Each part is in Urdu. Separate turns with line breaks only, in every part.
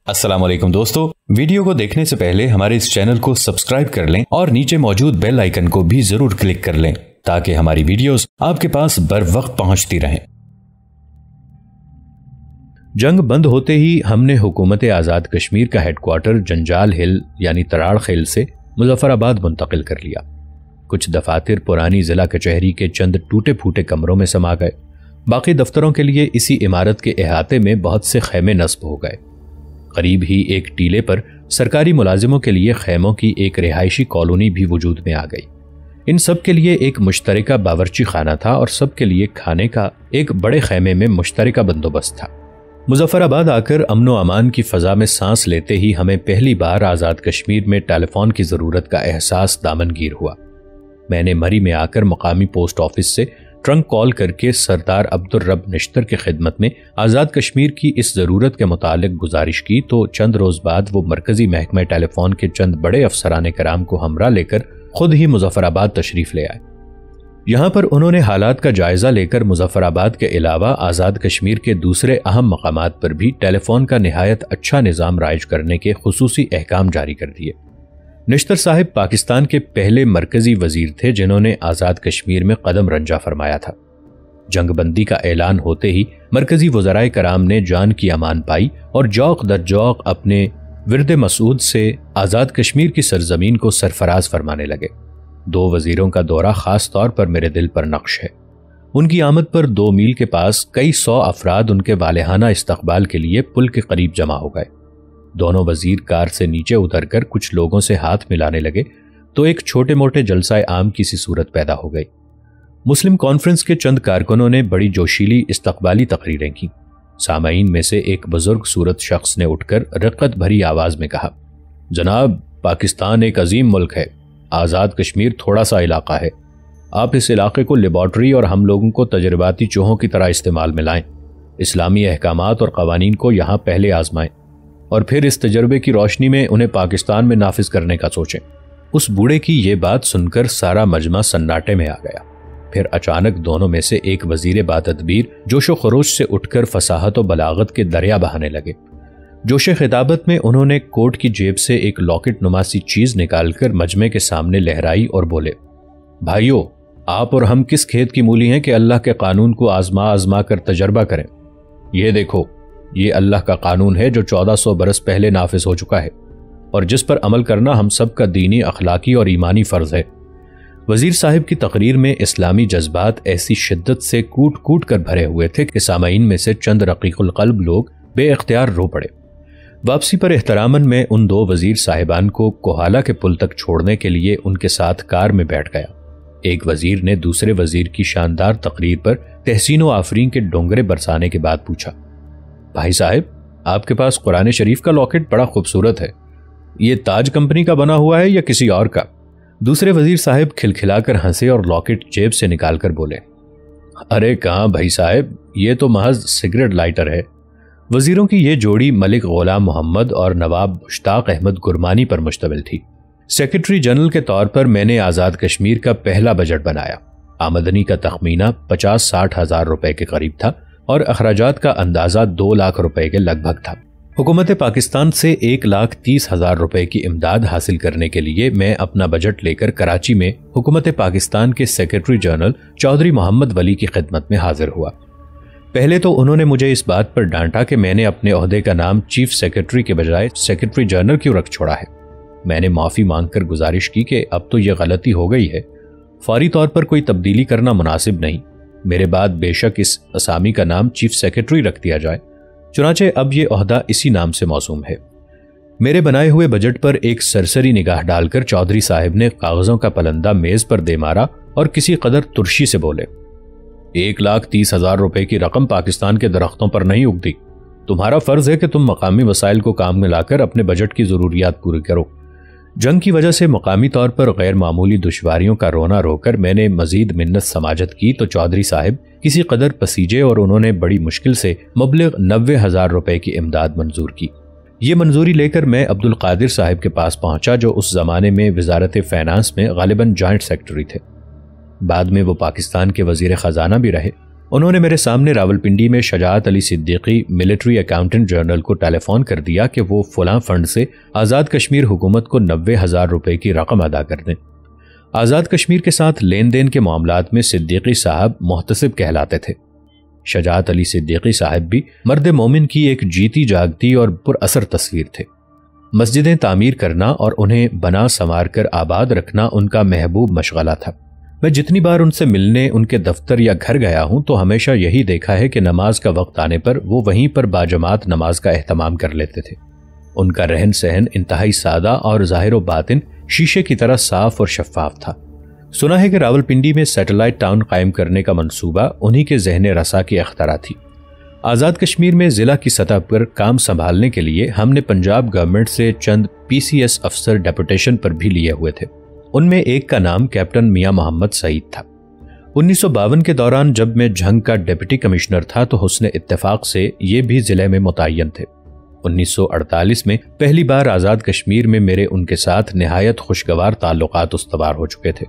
السلام علیکم دوستو، ویڈیو کو دیکھنے سے پہلے ہمارے اس چینل کو سبسکرائب کر لیں اور نیچے موجود بیل آئیکن کو بھی ضرور کلک کر لیں تاکہ ہماری ویڈیوز آپ کے پاس بر وقت پہنچتی رہیں۔ جنگ بند ہوتے ہی ہم نے حکومت آزاد کشمیر کا ہیڈ کوارٹر جنجال ہل یعنی تراڑ خیل سے مظفر آباد منتقل کر لیا۔ کچھ دفاتر پرانی ضلع کچہری کے چند ٹوٹے پھوٹے کمروں میں سما گئے، باقی دفتروں کے لیے اسی عمارت کے احاطے میں بہت سے خیمے نصب ہو گئے۔ قریب ہی ایک ٹیلے پر سرکاری ملازموں کے لیے خیموں کی ایک رہائشی کالونی بھی وجود میں آ گئی۔ ان سب کے لیے ایک مشترکہ باورچی خانہ تھا اور سب کے لیے کھانے کا ایک بڑے خیمے میں مشترکہ بندوبست تھا۔ مظفر آباد آ کر امن و امان کی فضا میں سانس لیتے ہی ہمیں پہلی بار آزاد کشمیر میں ٹیلی فون کی ضرورت کا احساس دامنگیر ہوا۔ میں نے مری میں آ کر مقامی پوسٹ آفس سے ٹرنک کال کر کے سردار عبدالرب نشتر کی خدمت میں آزاد کشمیر کی اس ضرورت کے متعلق گزارش کی تو چند روز بعد وہ مرکزی محکمہ ٹیلی فون کے چند بڑے افسران کرام کو ہمراہ لے کر خود ہی مظفر آباد تشریف لے آئے۔ یہاں پر انہوں نے حالات کا جائزہ لے کر مظفر آباد کے علاوہ آزاد کشمیر کے دوسرے اہم مقامات پر بھی ٹیلی فون کا نہایت اچھا نظام رائج کرنے کے خصوصی احکام جاری کر دیے۔ نشتر صاحب پاکستان کے پہلے مرکزی وزیر تھے جنہوں نے آزاد کشمیر میں قدم رنجہ فرمایا تھا۔ جنگ بندی کا اعلان ہوتے ہی مرکزی وزرائے کرام نے جان کی امان پائی اور جوق در جوق اپنے ورد مسعود سے آزاد کشمیر کی سرزمین کو سرفراز فرمانے لگے۔ دو وزیروں کا دورہ خاص طور پر میرے دل پر نقش ہے۔ ان کی آمد پر 2 میل کے پاس کئی 100 افراد ان کے والہانہ استقبال کے لیے پل کے قریب جمع ہو گئے۔ دونوں وزیر کار سے نیچے اتر کر کچھ لوگوں سے ہاتھ ملانے لگے تو ایک چھوٹے موٹے جلسہ عام کی سی صورت پیدا ہو گئی۔ مسلم کانفرنس کے چند کارکنوں نے بڑی جوشیلی استقبالی تقریریں کی۔ سامعین میں سے ایک بزرگ صورت شخص نے اٹھ کر رقت بھری آواز میں کہا، جناب، پاکستان ایک عظیم ملک ہے، آزاد کشمیر تھوڑا سا علاقہ ہے۔ آپ اس علاقے کو لیبارٹری اور ہم لوگوں کو تجرباتی چوہوں کی طرح استعمال میں لائیں۔ اسلامی احکامات اور قوانین کو یہاں پہلے آزمائیں اور پھر اس تجربے کی روشنی میں انہیں پاکستان میں نافذ کرنے کا سوچیں۔ اس بوڑھے کی یہ بات سن کر سارا مجمع سناٹے میں آ گیا۔ پھر اچانک دونوں میں سے ایک وزیر باتدبیر جوش و خروش سے اٹھ کر فصاحت و بلاغت کے دریا بہانے لگے۔ جوش خطابت میں انہوں نے کوٹ کی جیب سے ایک لاکٹ نما سی چیز نکال کر مجمع کے سامنے لہرائی اور بولے، بھائیو، آپ اور ہم کس کھیت کی مولی ہیں کہ اللہ کے قانون کو آزما کر تجربہ کریں۔ یہ دیکھو، یہ اللہ کا قانون ہے جو 1400 برس پہلے نافذ ہو چکا ہے اور جس پر عمل کرنا ہم سب کا دینی، اخلاقی اور ایمانی فرض ہے۔ وزیر صاحب کی تقریر میں اسلامی جذبات ایسی شدت سے کوٹ کوٹ کر بھرے ہوئے تھے کہ سامعین میں سے چند رقیق القلب لوگ بے اختیار رو پڑے۔ واپسی پر احتراماً میں ان 2 وزیر صاحبان کو کوہالہ کے پل تک چھوڑنے کے لیے ان کے ساتھ کار میں بیٹھ گیا۔ ایک وزیر نے دوسرے وزیر کی شاندار تقریر پر تحسین و آفرین کے ڈونگرے برسانے کے بعد پوچھا، بھائی صاحب، آپ کے پاس قرآن شریف کا لاکٹ بڑا خوبصورت ہے، یہ تاج کمپنی کا بنا ہوا ہے یا کسی اور کا؟ دوسرے وزیر صاحب کھلکھلا کر ہنسے اور لاکٹ جیب سے نکال کر بولے، ارے کہاں بھائی صاحب، یہ تو محض سگریٹ لائٹر ہے۔ وزیروں کی یہ جوڑی ملک غلام محمد اور نواب مشتاق احمد گرمانی پر مشتمل تھی۔ سیکرٹری جنرل کے طور پر میں نے آزاد کشمیر کا پہلا بجٹ بنایا۔ آمدنی کا تخمینہ 50-60 ہزار روپے کے قریب تھا اور اخراجات کا اندازہ 2 لاکھ روپے کے لگ بھگ تھا۔ حکومت پاکستان سے 1,30,000 روپے کی امداد حاصل کرنے کے لیے میں اپنا بجٹ لے کر کراچی میں حکومت پاکستان کے سیکرٹری جنرل چودھری محمد ولی کی خدمت میں حاضر ہوا۔ پہلے تو انہوں نے مجھے اس بات پر ڈانٹا کہ میں نے اپنے عہدے کا نام چیف سیکرٹری کے بجائے سیکرٹری جنرل کیوں رکھ چھوڑا ہے۔ میں نے معافی مانگ کر گزارش کی کہ اب تو یہ غلطی ہو گئی ہے، فوری طور پر کوئی تبدیلی کرنا مناسب نہیں، میرے بعد بے شک اس اسامی کا نام چیف سیکرٹری رکھ دیا جائے، چنانچہ اب یہ عہدہ اسی نام سے موسوم ہے۔ میرے بنائے ہوئے بجٹ پر ایک سرسری نگاہ ڈال کر چودھری صاحب نے کاغذوں کا پلندہ میز پر دے مارا اور کسی قدر ترشی سے بولے، 1,30,000 روپے کی رقم پاکستان کے درختوں پر نہیں اگتی۔ تمہارا فرض ہے کہ تم مقامی وسائل کو کام میں لا کر اپنے بجٹ کی ضروریات پوری کرو۔ جنگ کی وجہ سے مقامی طور پر غیر معمولی دشواریوں کا رونا رو کر میں نے مزید منت سماجت کی تو چودھری صاحب کسی قدر پسیجے اور انہوں نے بڑی مشکل سے مبلغ 90,000 روپے کی امداد منظور کی۔ یہ منظوری لے کر میں عبدالقادر صاحب کے پاس پہنچا جو اس زمانے میں وزارت فینانس میں غالباً جوائنٹ سیکرٹری تھے۔ بعد میں وہ پاکستان کے وزیر خزانہ بھی رہے۔ انہوں نے میرے سامنے راولپنڈی میں شجاعت علی صدیقی ملٹری اکاؤنٹنٹ جنرل کو ٹیلی فون کر دیا کہ وہ فلاں فنڈ سے آزاد کشمیر حکومت کو 90,000 روپے کی رقم ادا کر دیں۔ آزاد کشمیر کے ساتھ لین دین کے معاملات میں صدیقی صاحب محتسب کہلاتے تھے۔ شجاعت علی صدیقی صاحب بھی مرد مومن کی ایک جیتی جاگتی اور پر اثر تصویر تھے۔ مسجدیں تعمیر کرنا اور انہیں بنا سنوار کر آباد رکھنا ان کا محبوب مشغلہ تھا۔ میں جتنی بار ان سے ملنے ان کے دفتر یا گھر گیا ہوں تو ہمیشہ یہی دیکھا ہے کہ نماز کا وقت آنے پر وہ وہیں پر باجماعت نماز کا اہتمام کر لیتے تھے۔ ان کا رہن سہن انتہائی سادہ اور ظاہر و باطن شیشے کی طرح صاف اور شفاف تھا۔ سنا ہے کہ راولپنڈی میں سیٹلائٹ ٹاؤن قائم کرنے کا منصوبہ انہی کے ذہن رسا کی اختراع تھی۔ آزاد کشمیر میں ضلع کی سطح پر کام سنبھالنے کے لیے ہم نے پنجاب گورنمنٹ سے چند PCS افسر ڈیپوٹیشن پر بھی لیے ہوئے تھے۔ ان میں ایک کا نام کیپٹن میاں محمد سعید تھا۔ 1952 کے دوران جب میں جھنگ کا ڈپٹی کمشنر تھا تو حسن اتفاق سے یہ بھی ضلع میں متعین تھے۔ 1948 میں پہلی بار آزاد کشمیر میں میرے ان کے ساتھ نہایت خوشگوار تعلقات استوار ہو چکے تھے۔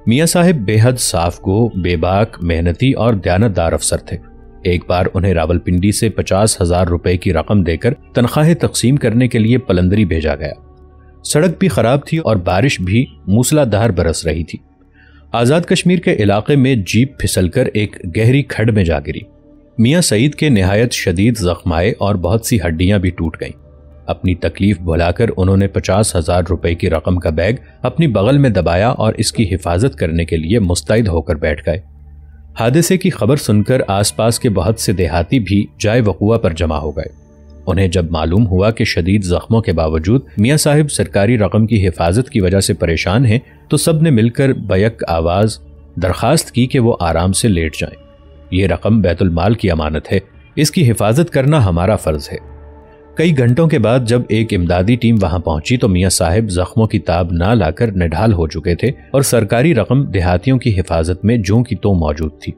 میاں صاحب بے حد صاف گو، بے باک، محنتی اور دیانتدار افسر تھے۔ ایک بار انہیں راولپنڈی سے 50,000 روپے کی رقم دے کر تنخواہیں تقسیم کرنے کے لیے پلندری بھیجا گیا۔ سڑک بھی خراب تھی اور بارش بھی موسلا دھار برس رہی تھی۔ آزاد کشمیر کے علاقے میں جیپ پھسل کر ایک گہری کھڈ میں جا گری۔ میاں سعید کے نہایت شدید زخم آئے اور بہت سی ہڈیاں بھی ٹوٹ گئیں۔ اپنی تکلیف بھلا کر انہوں نے 50,000 روپے کی رقم کا بیگ اپنی بغل میں دبایا اور اس کی حفاظت کرنے کے لیے مستعد ہو کر بیٹھ گئے۔ حادثے کی خبر سن کر آس پاس کے بہت سے دیہاتی بھی جائے وقوع پر جمع ہو گئے۔ انہیں جب معلوم ہوا کہ شدید زخموں کے باوجود میاں صاحب سرکاری رقم کی حفاظت کی وجہ سے پریشان ہیں تو سب نے مل کر بیک آواز درخواست کی کہ وہ آرام سے لیٹ جائیں۔ یہ رقم بیت المال کی امانت ہے، اس کی حفاظت کرنا ہمارا فرض ہے۔ کئی گھنٹوں کے بعد جب ایک امدادی ٹیم وہاں پہنچی تو میاں صاحب زخموں کی تاب نہ لا کر نڈھال ہو چکے تھے اور سرکاری رقم دیہاتیوں کی حفاظت میں جوں کی توں موجود تھی۔